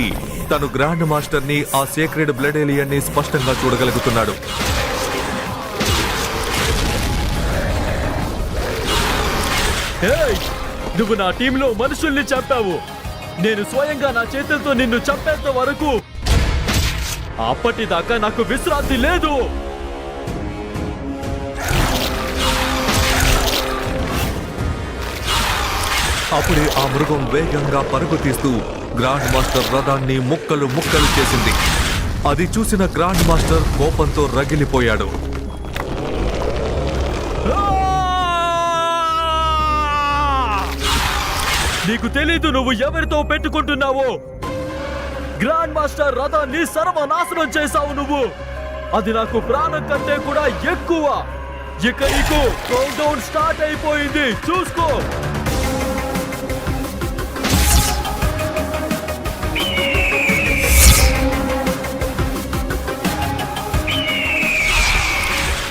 తను గ్రాండ్ మాస్టర్ ని, ఆ సేక్రెడ్ బ్లడ్ ఏలియన్ ని స్పష్టంగా చూడగలుగుతున్నాడు. నువ్వు నా టీంలో మనుషుల్ని చంపావు. నేను స్వయంగా నా చేతులతో నిన్ను చంపేంత వరకు అప్పటిదాకా నాకు విశ్రాంతి లేదు. అప్పుడే ఆ మృగం వేగంగా పరుగు తీస్తూ గ్రాండ్ మాస్టర్ రథాన్ని ముక్కలు ముక్కలు చేసింది. అది చూసిన గ్రాండ్ మాస్టర్ కోపంతో రగిలిపోయాడు. నీకు తెలీదు నువ్వు ఎవరితో పెట్టుకుంటున్నావో. గ్రాండ్ మాస్టర్ రథాన్ని సర్వనాశనం చేశావు నువ్వు. అది నాకు ప్రాణం కంటే కూడా ఎక్కువ. ఇక నీకు కౌంట్ డౌన్ స్టార్ట్ అయిపోయింది, చూసుకో.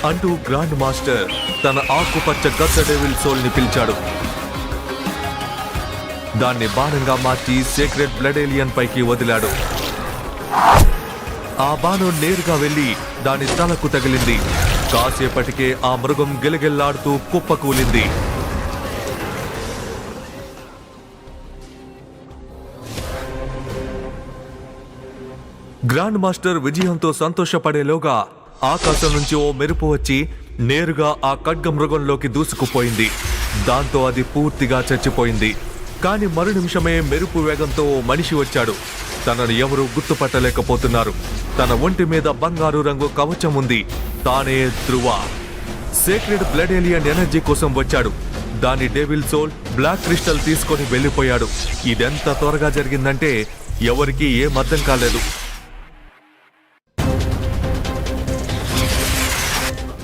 అంటూ గ్రాండ్ మాస్టర్ తన ఆకుపచ్చ గద్ద డెవిల్ సోల్ ని పిలిచాడు. దాన్ని బాణంగా మార్చి సేక్రెడ్ బ్లడ్ ఏలియన్ పైకి వదిలాడు. ఆ బాణం నేరుగా వెళ్లి దాని తలకు తగిలింది. కాసేపటికే ఆ మృగం గిలగిల్లాడుతూ కుప్పకూలింది. గ్రాండ్ మాస్టర్ విజయంతో సంతోషపడేలోగా ఆకాశం నుంచి ఓ మెరుపు వచ్చి నేరుగా ఆ ఖడ్గ మృగంలోకి దూసుకుపోయింది. దాంతో అది పూర్తిగా చచ్చిపోయింది. కాని మరు నిమిషమే మెరుపు వేగంతో ఓ మనిషి వచ్చాడు. తనను ఎవరూ గుర్తుపట్టలేకపోతున్నారు. తన ఒంటి మీద బంగారు రంగు కవచం ఉంది. తానే ధ్రువ. సేక్రెడ్ బ్లడ్ ఏలియన్ ఎనర్జీ కోసం వచ్చాడు. దాని డెవిల్ సోల్, బ్లాక్ క్రిస్టల్ తీసుకొని వెళ్ళిపోయాడు. ఇదెంత త్వరగా జరిగిందంటే ఎవరికీ ఏం అర్థం కాలేదు.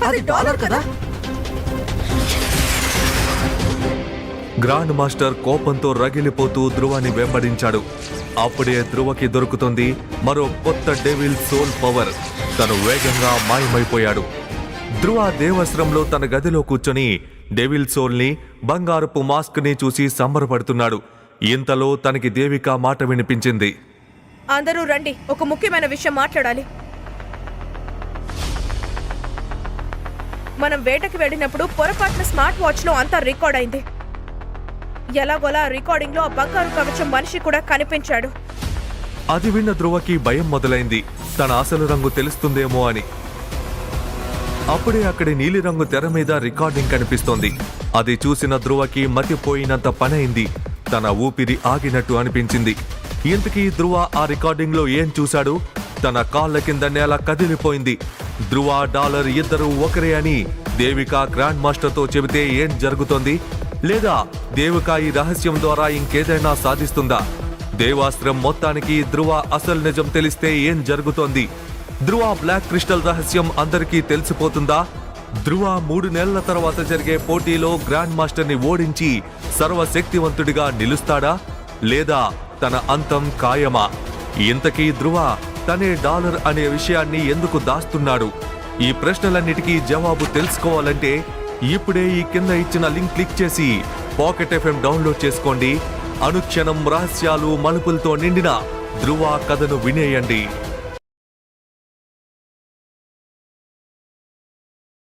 అది డాలర్ కదా? గ్రాండ్ మాస్టర్ కోపంతో రగిలిపోతూ ధ్రువని వెంబడించాడు. అప్పుడే ధ్రువకి దొరుకుతుంది మరో కొత్త డెవిల్ సోల్ పవర్. తను వేగంగా మాయమైపోయాడు. ధ్రువ దేవాశ్రమంలో తన గదిలో కూర్చొని డెవిల్ సోల్ ని, బంగారపు మాస్క్ ని చూసి సంబరపడుతున్నాడు. ఇంతలో తనకి దేవిక మాట వినిపించింది. అందరూ రండి, ఒక ముఖ్యమైన విషయం మాట్లాడాలి. మనం వేటకి వెళ్ళినప్పుడు పొరపాటున స్మార్ట్ వాచ్ లో అంతా రికార్డ్ అయింది. ఎలాగోలా రికార్డింగ్ లో ఆ బంగారు కవచం మనిషి కూడా కనిపించాడు. అది విన్న ధ్రువకి భయం మొదలైంది. తన అసలు రంగు తెలుస్తుందేమో అని. అప్పుడే అక్కడి నీలిరంగు తెర మీద రికార్డింగ్ కనిపిస్తోంది. అది చూసిన ధ్రువకి మతిపోయినంత పనైంది. తన ఊపిరి ఆగినట్టు అనిపించింది. ఇంతకీ ధ్రువ ఆ రికార్డింగ్ లో ఏం చూశాడు? తన కాళ్ళ కింద నేల కదిలిపోయింది. ధ్రువ డాలర్ ఇద్దరు ఒకరే అని దేవిక గ్రాండ్ మాస్టర్ తో చెబితే ఏం జరుగుతోంది? లేదా దేవిక ఈ రహస్యం ద్వారా ఇంకేదైనా సాధిస్తుందా? దేవాస్త్రం మొత్తానికి ధ్రువ అసలు నిజం తెలిస్తే ఏం జరుగుతోంది? ధ్రువ బ్లాక్ క్రిస్టల్ రహస్యం అందరికీ తెలిసిపోతుందా? ధ్రువ 3 నెలల తర్వాత జరిగే పోటీలో గ్రాండ్ మాస్టర్ ని ఓడించి సర్వశక్తివంతుడిగా నిలుస్తాడా? లేదా తన అంతం ఖాయమా? ఇంతకీ ధ్రువ తనే డాలర్ అనే విషయాన్ని ఎందుకు దాస్తున్నాడు? ఈ ప్రశ్నలన్నిటికీ జవాబు తెలుసుకోవాలంటే ఇప్పుడే ఈ కింద ఇచ్చిన లింక్ క్లిక్ చేసి పాకెట్ ఎఫ్ఎం డౌన్లోడ్ చేసుకోండి. అనుక్షణం రహస్యాలు మలుపులతో నిండిన ధ్రువ కథను వినేయండి.